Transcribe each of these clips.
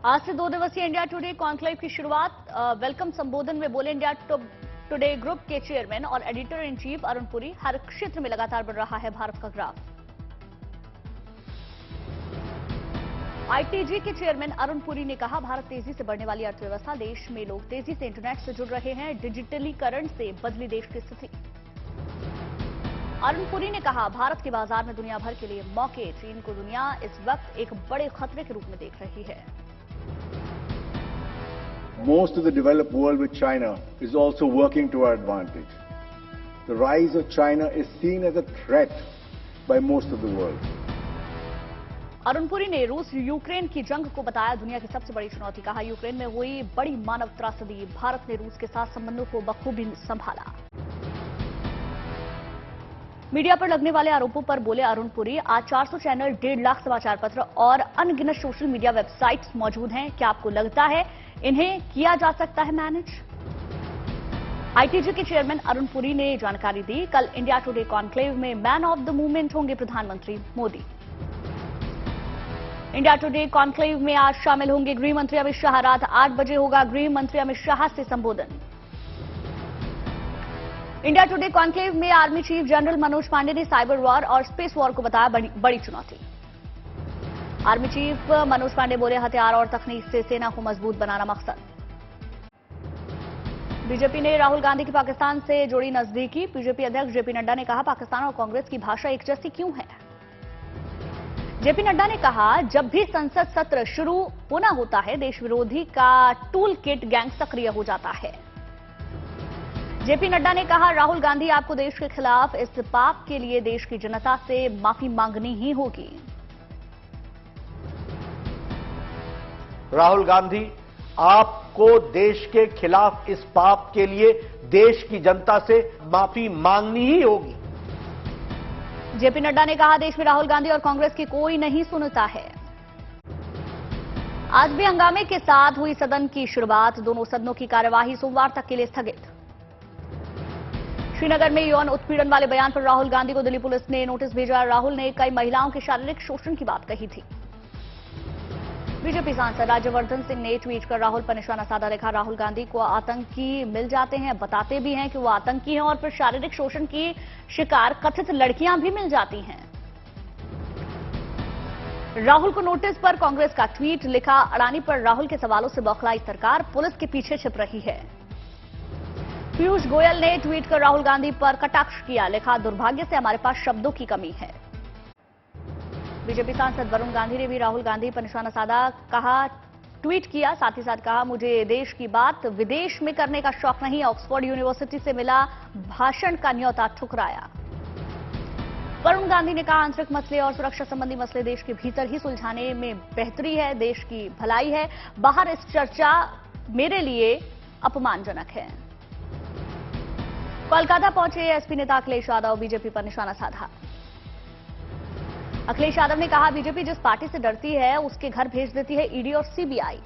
आज से 2 दिवसीय इंडिया टुडे कॉन्क्लेव की शुरुआत। वेलकम संबोधन में बोले इंडिया टुडे ग्रुप के चेयरमैन और editor in chief Arun Puri. हर क्षेत्र में लगातार बढ़ रहा है भारत का ग्राफ। आईटीजी के चेयरमैन अरुण पुरी ने कहा, भारत तेजी से बढ़ने वाली अर्थव्यवस्था, देश में लोग तेजी से इंटरनेट से जुड़ रहे हैं, डिजिटलीकरण से बदली देश की स्थिति। अरुण पुरी ने कहा, भारत के बाजार में दुनिया भर के लिए मौके, चीन को दुनिया इस वक्त एक बड़े खतरे के रूप में देख रही है। Most of the developed world with China is also working to our advantage. The rise of China is seen as a threat by most of the world. Arun Puri ने रूस यूक्रेन की जंग को बताया दुनिया की सबसे बड़ी चुनौती। कहा, यूक्रेन में हुई बड़ी मानव त्रासदी, भारत ने रूस के साथ संबंधों को बखूबी संभाला। मीडिया पर लगने वाले आरोपों पर बोले अरुण पुरी, आज 400 चैनल, 1.5 लाख समाचार पत्र और अनगिनत सोशल मीडिया वेबसाइट्स मौजूद हैं। क्या आपको लगता है इन्हें किया जा सकता है मैनेज? आईटीजी के चेयरमैन अरुण पुरी ने जानकारी दी। कल इंडिया टुडे कॉन्क्लेव में मैन ऑफ द मूवमेंट होंगे प्रधानमंत्री मोदी। इंडिया टुडे कॉन्क्लेव में आज शामिल होंगे गृह मंत्री अमित शाह। रात 8 बजे होगा गृह मंत्री अमित शाह से संबोधन। इंडिया टुडे कॉन्क्लेव में army chief general Manoj Pandey ने साइबर वॉर और स्पेस वॉर को बताया बड़ी चुनौती। आर्मी चीफ मनोज पांडे बोले, हथियार और तकनीक से सेना को मजबूत बनाना मकसद। बीजेपी ने राहुल गांधी की पाकिस्तान से जोड़ी नजदीकी। बीजेपी अध्यक्ष जेपी नड्डा ने कहा, पाकिस्तान और कांग्रेस की भाषा एक जैसी क्यों है? जेपी नड्डा ने कहा, जब भी संसद सत्र शुरू होना होता है, देश विरोधी का टूल किट गैंग सक्रिय हो जाता है। जेपी नड्डा ने कहा, राहुल गांधी, आपको देश के खिलाफ इस पाप के लिए देश की जनता से माफी मांगनी ही होगी। राहुल गांधी, आपको देश के खिलाफ इस पाप के लिए देश की जनता से माफी मांगनी ही होगी। जेपी नड्डा ने कहा, देश में राहुल गांधी और कांग्रेस की कोई नहीं सुनता है। आज भी हंगामे के साथ हुई सदन की शुरुआत। दोनों सदनों की कार्यवाही सोमवार तक के लिए स्थगित। श्रीनगर में यौन उत्पीड़न वाले बयान पर राहुल गांधी को दिल्ली पुलिस ने नोटिस भेजा। राहुल ने कई महिलाओं के शारीरिक शोषण की बात कही थी। बीजेपी सांसद राज्यवर्धन सिंह ने ट्वीट कर राहुल पर निशाना साधा। लिखा, राहुल गांधी को आतंकी मिल जाते हैं, बताते भी हैं कि वो आतंकी हैं और फिर शारीरिक शोषण की शिकार कथित लड़कियां भी मिल जाती हैं। राहुल को नोटिस पर कांग्रेस का ट्वीट। लिखा, अडानी पर राहुल के सवालों से बौखलाई सरकार, पुलिस के पीछे छिप रही है। पीयूष गोयल ने ट्वीट कर राहुल गांधी पर कटाक्ष किया। लिखा, दुर्भाग्य से हमारे पास शब्दों की कमी है। बीजेपी सांसद वरुण गांधी ने भी राहुल गांधी पर निशाना साधा। कहा, ट्वीट किया, साथ ही साथ कहा, मुझे देश की बात विदेश में करने का शौक नहीं। ऑक्सफोर्ड यूनिवर्सिटी से मिला भाषण का न्योता ठुकराया। वरुण गांधी ने कहा, आंतरिक मसले और सुरक्षा संबंधी मसले देश के भीतर ही सुलझाने में बेहतरी है, देश की भलाई है। बाहर इस चर्चा मेरे लिए अपमानजनक है। कोलकाता पहुंचे एसपी नेता अखिलेश यादव, बीजेपी पर निशाना साधा। अखिलेश यादव ने कहा, बीजेपी जिस पार्टी से डरती है उसके घर भेज देती है ईडी और सीबीआई।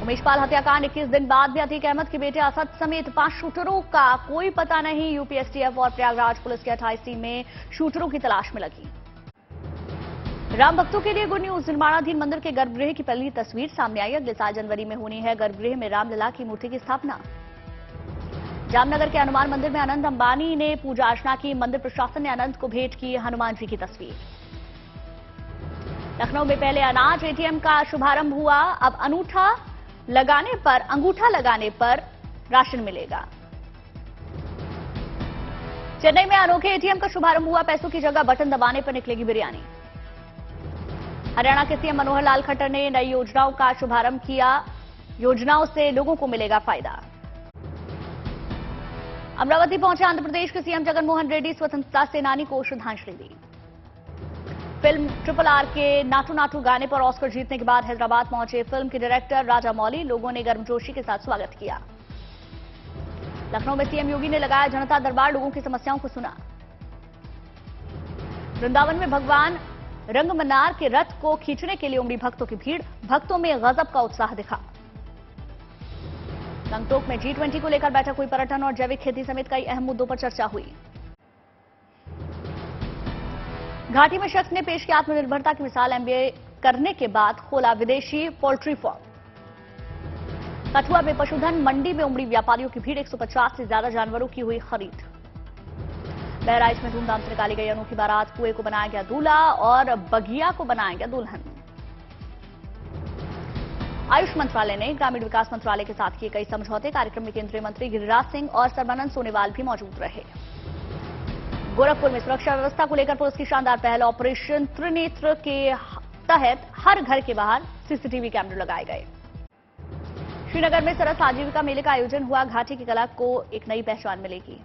उमेश पाल हत्याकांड 21 दिन बाद भी अतीक अहमद के बेटे असद समेत 5 शूटरों का कोई पता नहीं। यूपी एसटीएफ और प्रयागराज पुलिस की 28 टीम में शूटरों की तलाश में लगी। राम भक्तों के लिए गुड न्यूज। निर्माणाधीन मंदिर के गर्भगृह की पहली तस्वीर सामने आई। अगले साल जनवरी में होनी है गर्भगृह में रामलला की मूर्ति की स्थापना। जामनगर के हनुमान मंदिर में अनंत अंबानी ने पूजा अर्चना की। मंदिर प्रशासन ने अनंत को भेंट की हनुमान जी की तस्वीर। लखनऊ में पहले अनाज एटीएम का शुभारंभ हुआ। अब अंगूठा लगाने पर राशन मिलेगा। चेन्नई में अनोखे एटीएम का शुभारंभ हुआ। पैसों की जगह बटन दबाने पर निकलेगी बिरयानी। हरियाणा के सीएम मनोहर लाल खट्टर ने नई योजनाओं का शुभारंभ किया। योजनाओं से लोगों को मिलेगा फायदा। अमरावती पहुंचे आंध्र प्रदेश के सीएम जगनमोहन रेड्डी। स्वतंत्रता सेनानी को श्रद्धांजलि दी। फिल्म RRR के नाटू नाटू गाने पर ऑस्कर जीतने के बाद हैदराबाद पहुंचे फिल्म के डायरेक्टर राजा मौली। लोगों ने गर्मजोशी के साथ स्वागत किया। लखनऊ में सीएम योगी ने लगाया जनता दरबार, लोगों की समस्याओं को सुना। वृंदावन में भगवान रंगमन्नार के रथ को खींचने के लिए उमड़ी भक्तों की भीड़। भक्तों में गजब का उत्साह दिखा। गंगटोक में G20 को लेकर बैठक हुई। पर्यटन और जैविक खेती समेत कई अहम मुद्दों पर चर्चा हुई। घाटी में शख्स ने पेश की आत्मनिर्भरता की मिसाल। एमबीए करने के बाद खोला विदेशी पोल्ट्री फार्म। कठुआ में पशुधन मंडी में उमड़ी व्यापारियों की भीड़, 150 से ज्यादा जानवरों की हुई खरीद। बहराइच में धूमधाम से निकाली गई अनोखी बारात, कुएं को बनाया गया दूल्हा और बगिया को बनाया गया दुल्हन। आयुष मंत्रालय ने ग्रामीण विकास मंत्रालय के साथ किए कई समझौते। कार्यक्रम में केंद्रीय मंत्री गिरिराज सिंह और सर्बानंद सोनोवाल भी मौजूद रहे। गोरखपुर में सुरक्षा व्यवस्था को लेकर पुलिस की शानदार पहल, ऑपरेशन त्रिनेत्र के तहत हर घर के बाहर सीसीटीवी कैमरे लगाए गए। श्रीनगर में सरस आजीविका मेले का आयोजन हुआ, घाटी की कला को एक नई पहचान मिलेगी।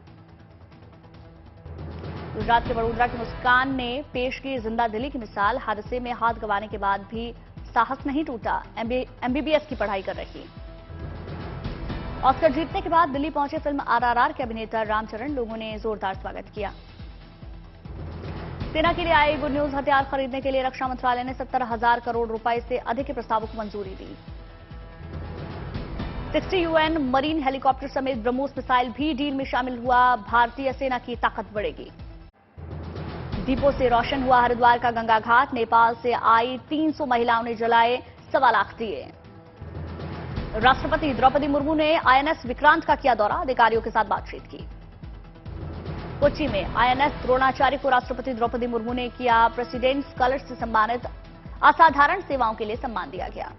गुजरात के वडोदरा की मुस्कान ने पेश की जिंदा दिली की मिसाल, हादसे में हाथ गंवाने के बाद भी साहस नहीं टूटा, एमबीबीएस की पढ़ाई कर रही। ऑस्कर जीतने के बाद दिल्ली पहुंचे फिल्म आरआरआर के अभिनेता रामचरण, लोगों ने जोरदार स्वागत किया। सेना के लिए आई गुड न्यूज, हथियार खरीदने के लिए रक्षा मंत्रालय ने 70,000 करोड़ रुपए से अधिक के प्रस्तावों को मंजूरी दी। 60 यूएन मरीन हेलीकॉप्टर समेत ब्रह्मोस मिसाइल भी डील में शामिल हुआ, भारतीय सेना की ताकत बढ़ेगी। दीपों से रोशन हुआ हरिद्वार का गंगा घाट, नेपाल से आई 300 महिलाओं ने जलाए 1.25 लाख दिए। राष्ट्रपति द्रौपदी मुर्मू ने आईएनएस विक्रांत का किया दौरा, अधिकारियों के साथ बातचीत की। कोच्चि में आईएनएस द्रोणाचार्य को राष्ट्रपति द्रौपदी मुर्मू ने किया प्रेसिडेंट्स कलर से सम्मानित, असाधारण सेवाओं के लिए सम्मान दिया गया।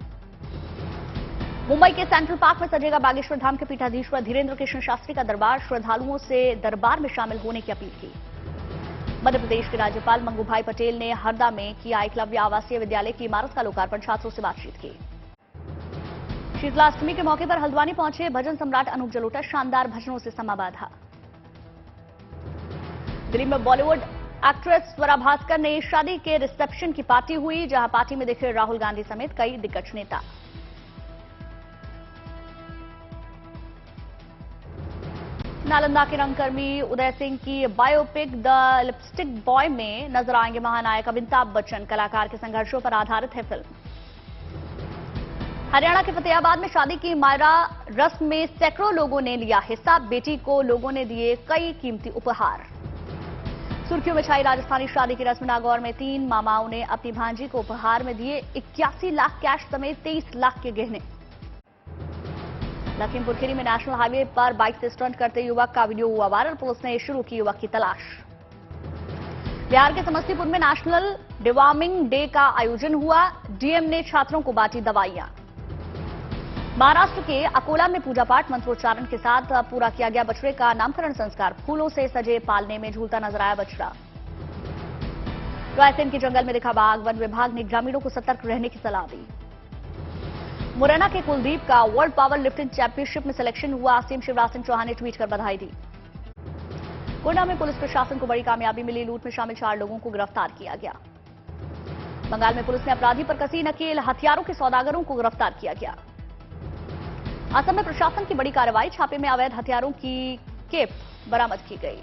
मुंबई के सेंट्रल पार्क में सजेगा बागेश्वर धाम के पीठाधीश्वर धीरेन्द्र कृष्ण शास्त्री का दरबार, श्रद्धालुओं से दरबार में शामिल होने की अपील की। मध्य प्रदेश के राज्यपाल मंगूभाई पटेल ने हरदा में किया एकलव्य आवासीय विद्यालय की इमारत का लोकार्पण, छात्रों से बातचीत की। शीतलाष्टमी के मौके पर हल्द्वानी पहुंचे भजन सम्राट अनूप जलोटा, शानदार भजनों से समा बांधा। दिल्ली में बॉलीवुड एक्ट्रेस स्वरा भास्कर ने शादी के रिसेप्शन की पार्टी हुई, जहां पार्टी में दिखे राहुल गांधी समेत कई दिग्गज नेता। नालंदा के रंगकर्मी उदय सिंह की बायोपिक द लिपस्टिक बॉय में नजर आएंगे महानायक अमिताभ बच्चन, कलाकार के संघर्षों पर आधारित है फिल्म। हरियाणा के फतेहाबाद में शादी की मायरा रस्म में सैकड़ों लोगों ने लिया हिस्सा, बेटी को लोगों ने दिए कई कीमती उपहार। सुर्खियों में छाई राजस्थानी शादी की रस्म, नागौर में 3 मामाओं ने अपनी भांजी को उपहार में दिए 81 लाख कैश समेत 23 लाख के गहने। लखीमपुर खीरी में नेशनल हाईवे पर बाइक से स्टंट करते युवक का वीडियो हुआ वायरल, पुलिस ने शुरू की युवक की तलाश। बिहार के समस्तीपुर में नेशनल डिवॉर्मिंग डे का आयोजन हुआ, डीएम ने छात्रों को बांटी दवाइयां। महाराष्ट्र के अकोला में पूजा पाठ मंत्रोच्चारण के साथ पूरा किया गया बछड़े का नामकरण संस्कार, फूलों से सजे पालने में झूलता नजर आया बछड़ा। रायसेन के जंगल में दिखा बाघ, वन विभाग ने ग्रामीणों को सतर्क रहने की सलाह दी। मुरैना के कुलदीप का वर्ल्ड पावर लिफ्टिंग चैंपियनशिप में सिलेक्शन हुआ, सीएम शिवराज सिंह चौहान ने ट्वीट कर बधाई दी। गोंडा में पुलिस प्रशासन को बड़ी कामयाबी मिली, लूट में शामिल 4 लोगों को गिरफ्तार किया गया। बंगाल में पुलिस ने अपराधी पर कसी नकेल, हथियारों के सौदागरों को गिरफ्तार किया गया। असम में प्रशासन की बड़ी कार्रवाई, छापे में अवैध हथियारों की खेप बरामद की गई।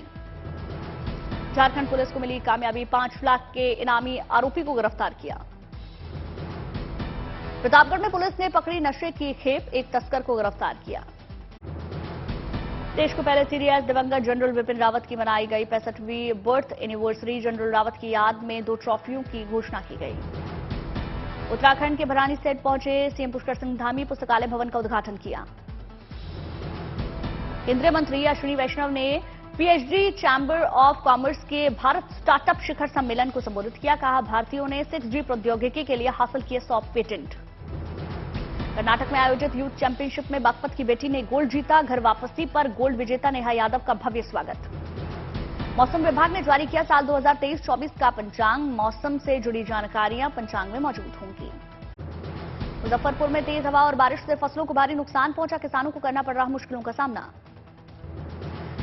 झारखंड पुलिस को मिली कामयाबी, 5 लाख के इनामी आरोपी को गिरफ्तार किया। प्रतापगढ़ में पुलिस ने पकड़ी नशे की खेप, एक तस्कर को गिरफ्तार किया। देश को पहले सीडीएस दिवंगत जनरल विपिन रावत की मनाई गई 65वीं बर्थ एनिवर्सरी, जनरल रावत की याद में 2 ट्रॉफियों की घोषणा की गई। उत्तराखंड के भरानी सेट पहुंचे सीएम पुष्कर सिंह धामी, पुस्तकालय भवन का उद्घाटन किया। केंद्रीय मंत्री अश्विनी वैष्णव ने पीएचडी चैंबर ऑफ कॉमर्स के भारत स्टार्टअप शिखर सम्मेलन को संबोधित किया, कहा भारतीयों ने 6G प्रौद्योगिकी के लिए हासिल किए 100 पेटेंट। कर्नाटक में आयोजित यूथ चैंपियनशिप में बागपत की बेटी ने गोल्ड जीता, घर वापसी पर गोल्ड विजेता नेहा यादव का भव्य स्वागत। मौसम विभाग ने जारी किया साल 2023-24 का पंचांग, मौसम से जुड़ी जानकारियां पंचांग में मौजूद होंगी। मुजफ्फरपुर में तेज हवा और बारिश से फसलों को भारी नुकसान पहुंचा, किसानों को करना पड़ रहा मुश्किलों का सामना।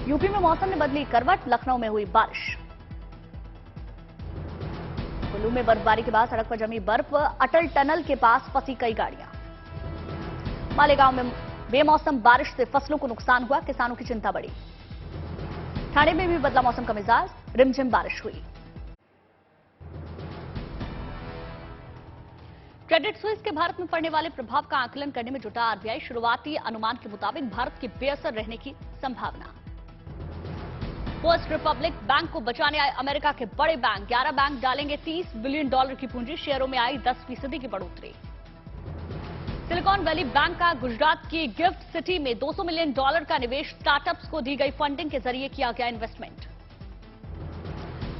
यूपी में मौसम ने बदली करवट, लखनऊ में हुई बारिश। कुल्लू में बर्फबारी के बाद सड़क पर जमी बर्फ, अटल टनल के पास फंसी कई गाड़ियां। मालेगांव में बेमौसम बारिश से फसलों को नुकसान हुआ, किसानों की चिंता बढ़ी। ठाणे में भी बदला मौसम का मिजाज, रिमझिम बारिश हुई। क्रेडिट स्विस के भारत में पड़ने वाले प्रभाव का आकलन करने में जुटा आरबीआई, शुरुआती अनुमान के मुताबिक भारत के बेअसर रहने की संभावना। फर्स्ट रिपब्लिक बैंक को बचाने आए अमेरिका के बड़े बैंक। 11 बैंक डालेंगे $30 बिलियन की पूंजी। शेयरों में आई 10% की बढ़ोतरी। सिलिकॉन वैली बैंक का गुजरात की गिफ्ट सिटी में $200 मिलियन का निवेश। स्टार्टअप्स को दी गई फंडिंग के जरिए किया गया इन्वेस्टमेंट।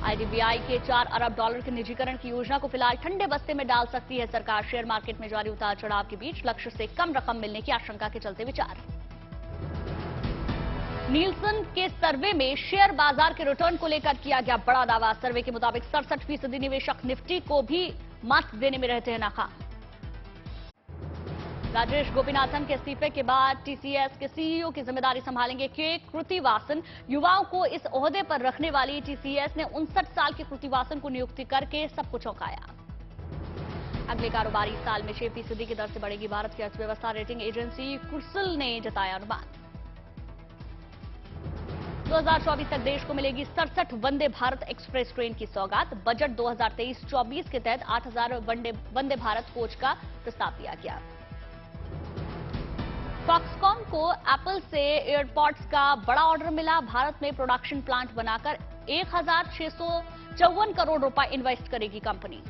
आईडीबीआई के $4 अरब के निजीकरण की योजना को फिलहाल ठंडे बस्ते में डाल सकती है सरकार। शेयर मार्केट में जारी उतार चढ़ाव के बीच लक्ष्य से कम रकम मिलने की आशंका के चलते विचार। नीलसन के सर्वे में शेयर बाजार के रिटर्न को लेकर किया गया बड़ा दावा। सर्वे के मुताबिक 67% निवेशक निफ्टी को भी मत देने में रहते हैं नाकाम। राजेश गोपीनाथन के इस्तीफे के बाद टीसीएस के सीईओ की जिम्मेदारी संभालेंगे के कृतिवासन। युवाओं को इस ओहदे पर रखने वाली टीसीएस ने 59 साल के कृतिवासन को नियुक्ति करके सबको चौंकाया। अगले कारोबारी साल में 6% की दर से बढ़ेगी भारत की अर्थव्यवस्था। रेटिंग एजेंसी क्रिसिल ने जताया अनुमान। 2024 तक देश को मिलेगी 67 वंदे भारत एक्सप्रेस ट्रेन की सौगात। बजट 2023-24 के तहत 8000 वंदे भारत कोच का प्रस्ताव दिया गया। फॉक्सकॉन को एप्पल से एयरपॉड्स का बड़ा ऑर्डर मिला। भारत में प्रोडक्शन प्लांट बनाकर 1654 करोड़ रुपए इन्वेस्ट करेगी कंपनी।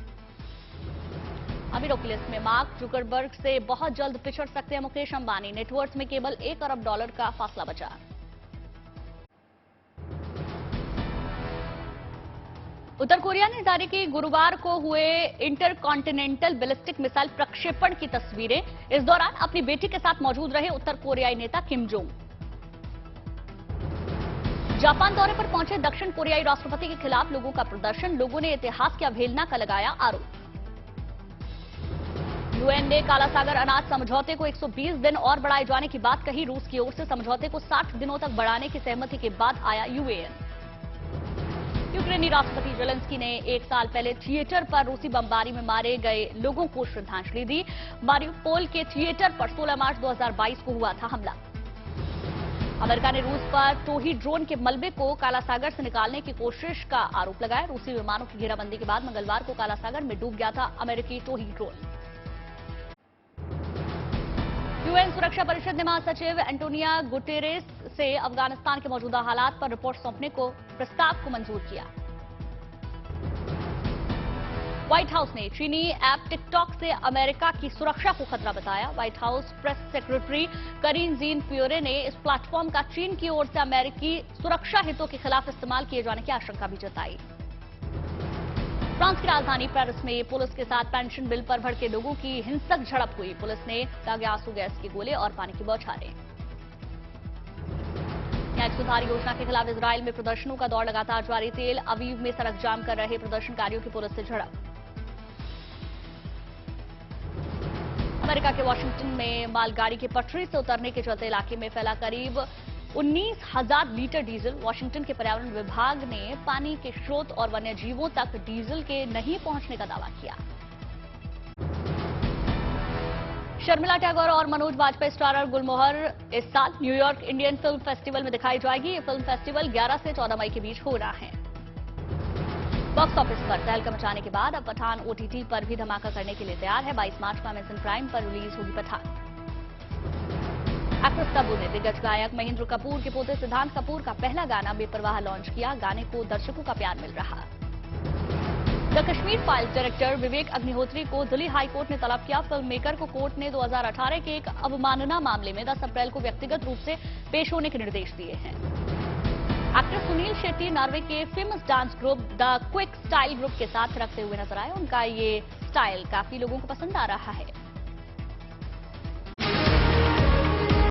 अमीरों की लिस्ट में मार्क जुकरबर्ग से बहुत जल्द पिछड़ सकते हैं मुकेश अंबानी। नेटवर्थ में केवल $1 अरब का फासला बचा। उत्तर कोरिया ने जारी की गुरुवार को हुए इंटरकॉन्टिनेंटल बैलिस्टिक मिसाइल प्रक्षेपण की तस्वीरें। इस दौरान अपनी बेटी के साथ मौजूद रहे उत्तर कोरियाई नेता किम जोंग। जापान दौरे पर पहुंचे दक्षिण कोरियाई राष्ट्रपति के खिलाफ लोगों का प्रदर्शन। लोगों ने इतिहास की अवहेलना का लगाया आरोप। यूएन ने काला सागर अनाज समझौते को 120 दिन और बढ़ाए जाने की बात कही। रूस की ओर से समझौते को 60 दिनों तक बढ़ाने की सहमति के बाद आया यूएन। यूक्रेनी राष्ट्रपति जेलेंस्की ने 1 साल पहले थिएटर पर रूसी बमबारी में मारे गए लोगों को श्रद्धांजलि दी। मारिउपोल के थिएटर पर 16 मार्च 2022 को हुआ था हमला। अमेरिका ने रूस पर टोही ड्रोन के मलबे को काला सागर से निकालने की कोशिश का आरोप लगाया। रूसी विमानों की घेराबंदी के बाद मंगलवार को काला सागर में डूब गया था अमेरिकी टोही ड्रोन। यूएन सुरक्षा परिषद ने महासचिव एंटोनियो गुटेरेस से अफगानिस्तान के मौजूदा हालात पर रिपोर्ट सौंपने को प्रस्ताव को मंजूर किया। व्हाइट हाउस ने चीनी ऐप टिकटॉक से अमेरिका की सुरक्षा को खतरा बताया। व्हाइट हाउस प्रेस सेक्रेटरी करीन जीन पियोरे ने इस प्लेटफॉर्म का चीन की ओर से अमेरिकी सुरक्षा हितों के खिलाफ इस्तेमाल किए जाने की आशंका भी जताई। फ्रांस की राजधानी पेरिस में पुलिस के साथ पेंशन बिल पर भड़के लोगों की हिंसक झड़प हुई। पुलिस ने दागे आंसू गैस के गोले और पानी की बौछारें। न्याय सुधार योजना के खिलाफ इजरायल में प्रदर्शनों का दौर लगातार जारी। तेल अवीव में सड़क जाम कर रहे प्रदर्शनकारियों की पुलिस से झड़प। अमेरिका के वाशिंगटन में मालगाड़ी की पटरी से उतरने के चलते इलाके में फैला करीब 19,000 लीटर डीजल। वाशिंगटन के पर्यावरण विभाग ने पानी के स्रोत और वन्य जीवों तक डीजल के नहीं पहुंचने का दावा किया। शर्मिला टैगोर और मनोज वाजपेयी स्टारर गुलमोहर इस साल न्यूयॉर्क इंडियन फिल्म फेस्टिवल में दिखाई जाएगी। ये फिल्म फेस्टिवल 11 से 14 मई के बीच हो रहा है। बॉक्स ऑफिस पर तहलका मचाने के बाद अब पठान ओटीटी पर भी धमाका करने के लिए तैयार है। 22 मार्च को अमेज़न प्राइम पर रिलीज होगी पठान। एक्ट्रेस तब्बू ने दिग्गज गायक महेंद्र कपूर के पोते सिद्धांत कपूर का पहला गाना बेपरवाह लॉन्च किया। गाने को दर्शकों का प्यार मिल रहा। The Kashmir files director Vivek Agnihotri को दिल्ली हाई कोर्ट ने तलब किया। फिल्म मेकर को कोर्ट ने 2018 के एक अवमानना मामले में 10 अप्रैल को व्यक्तिगत रूप से पेश होने के निर्देश दिए हैं। एक्टर सुनील शेट्टी नॉर्वे के famous dance group the quick style group के साथ रखते हुए नजर आए। उनका ये स्टाइल काफी लोगों को पसंद आ रहा है।